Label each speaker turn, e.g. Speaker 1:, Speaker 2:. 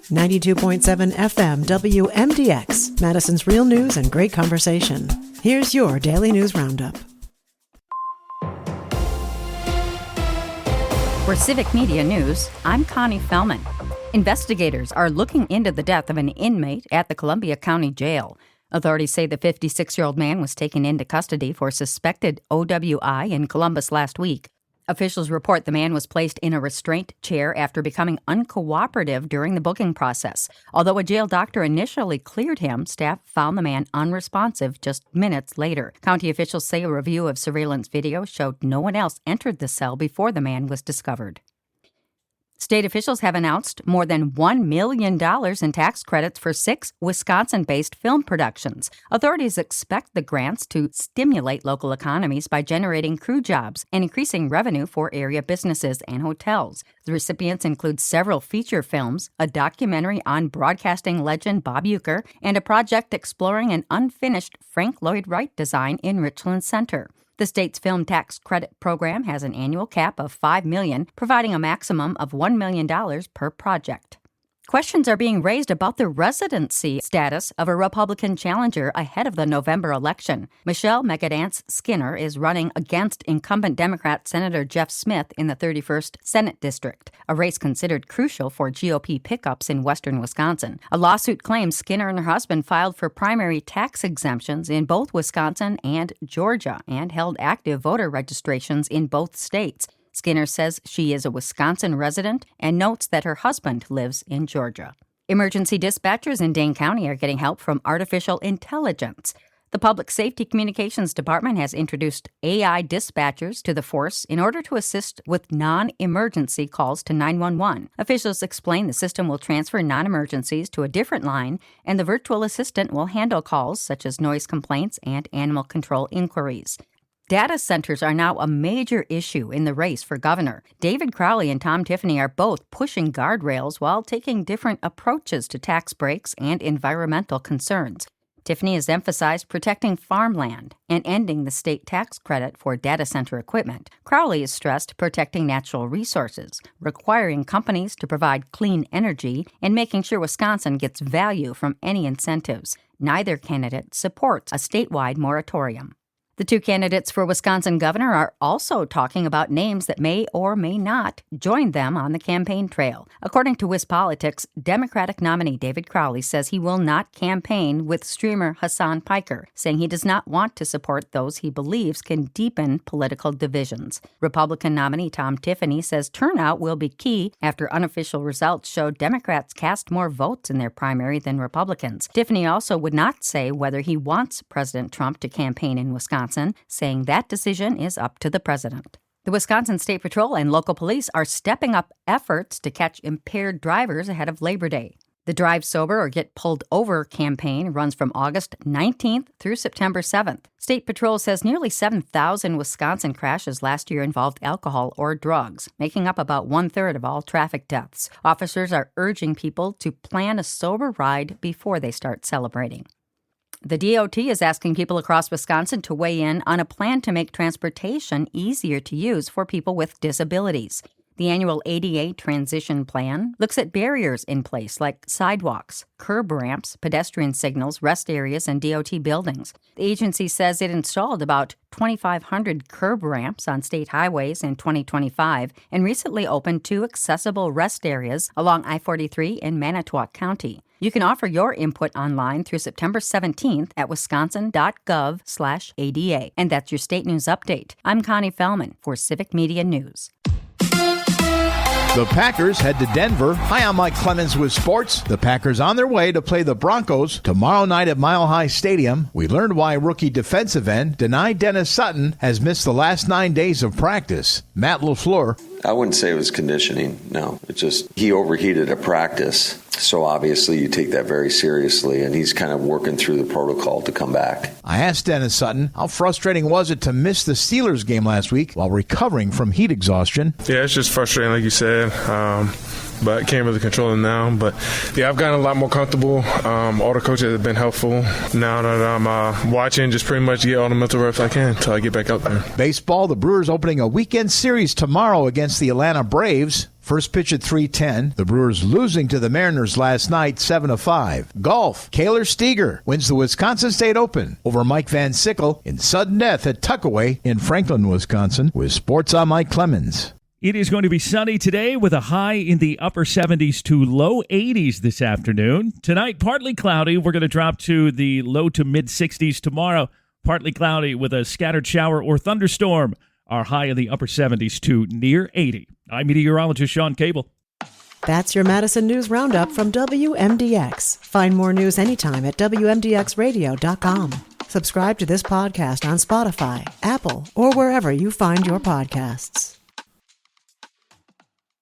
Speaker 1: 92.7 FM WMDX, Madison's real news and great conversation. Here's your Daily News Roundup.
Speaker 2: For Civic Media News, I'm Connie Fellman. Investigators are looking into the death of an inmate at the Columbia County Jail. Authorities say the 56-year-old man was taken into custody for suspected OWI in Columbus last week. Officials report the man was placed in a restraint chair after becoming uncooperative during the booking process. Although a jail doctor initially cleared him, staff found the man unresponsive just minutes later. County officials say a review of surveillance video showed no one else entered the cell before the man was discovered. State officials have announced more than $1 million in tax credits for 6 Wisconsin-based film productions. Authorities expect the grants to stimulate local economies by generating crew jobs and increasing revenue for area businesses and hotels. The recipients include several feature films, a documentary on broadcasting legend Bob Uecker, and a project exploring an unfinished Frank Lloyd Wright design in Richland Center. The state's film tax credit program has an annual cap of $5 million, providing a maximum of $1 million per project. Questions are being raised about the residency status of a Republican challenger ahead of the November election. Michelle Megadance Skinner is running against incumbent Democrat Senator Jeff Smith in the 31st Senate District, a race considered crucial for GOP pickups in western Wisconsin. A lawsuit claims Skinner and her husband filed for primary tax exemptions in both Wisconsin and Georgia and held active voter registrations in both states. Skinner says she is a Wisconsin resident and notes that her husband lives in Georgia. Emergency dispatchers in Dane County are getting help from artificial intelligence. The Public Safety Communications Department has introduced AI dispatchers to the force in order to assist with non-emergency calls to 911. Officials explain the system will transfer non-emergencies to a different line, and the virtual assistant will handle calls such as noise complaints and animal control inquiries. Data centers are now a major issue in the race for governor. David Crowley and Tom Tiffany are both pushing guardrails while taking different approaches to tax breaks and environmental concerns. Tiffany has emphasized protecting farmland and ending the state tax credit for data center equipment. Crowley has stressed protecting natural resources, requiring companies to provide clean energy, and making sure Wisconsin gets value from any incentives. Neither candidate supports a statewide moratorium. The two candidates for Wisconsin governor are also talking about names that may or may not join them on the campaign trail. According to WisPolitics, Democratic nominee David Crowley says he will not campaign with streamer Hassan Piker, saying he does not want to support those he believes can deepen political divisions. Republican nominee Tom Tiffany says turnout will be key after unofficial results showed Democrats cast more votes in their primary than Republicans. Tiffany also would not say whether he wants President Trump to campaign in Wisconsin, saying that decision is up to the president. The Wisconsin State Patrol and local police are stepping up efforts to catch impaired drivers ahead of Labor Day. The Drive Sober or Get Pulled Over campaign runs from August 19th through September 7th. State Patrol says nearly 7,000 Wisconsin crashes last year involved alcohol or drugs, making up about 1/3 of all traffic deaths. Officers are urging people to plan a sober ride before they start celebrating. The DOT is asking people across Wisconsin to weigh in on a plan to make transportation easier to use for people with disabilities. The annual ADA transition plan looks at barriers in place like sidewalks, curb ramps, pedestrian signals, rest areas, and DOT buildings. The agency says it installed about 2,500 curb ramps on state highways in 2025 and recently opened 2 accessible rest areas along I-43 in Manitowoc County. You can offer your input online through September 17th at wisconsin.gov/ADA. And that's your state news update. I'm Connie Fellman for Civic Media News.
Speaker 3: The Packers head to Denver. Hi, I'm Mike Clemens with sports. The Packers on their way to play the Broncos tomorrow night at Mile High Stadium. We learned why rookie defensive end Denai Dennis Sutton has missed the last 9 days of practice. Matt LaFleur.
Speaker 4: I wouldn't say it was conditioning, no. It's just he overheated at practice. So obviously you take that very seriously, and he's kind of working through the protocol to come back.
Speaker 3: I asked Dennis Sutton, how frustrating was it to miss the Steelers game last week while recovering from heat exhaustion?
Speaker 5: Yeah, it's just frustrating, like you said. But can't really control it now. But yeah, I've gotten a lot more comfortable. All the coaches have been helpful. Now that I'm watching, just pretty much get all the mental reps I can until I get back out there.
Speaker 3: Baseball, the Brewers opening a weekend series tomorrow against the Atlanta Braves. First pitch at 3:10. The Brewers losing to the Mariners last night 7-5. Golf. Kaylor Steger wins the Wisconsin State Open over Mike Van Sickle in sudden death at Tuckaway in Franklin, Wisconsin. With sports, I'm Mike Clemens.
Speaker 6: It is going to be sunny today with a high in the upper 70s to low 80s this afternoon. Tonight, partly cloudy. We're going to drop to the low to mid 60s tomorrow. Partly cloudy with a scattered shower or thunderstorm. Our high in the upper 70s to near 80. I'm meteorologist Sean Cable.
Speaker 1: That's your Madison News Roundup from WMDX. Find more news anytime at WMDXradio.com. Subscribe to this podcast on Spotify, Apple, or wherever you find your podcasts.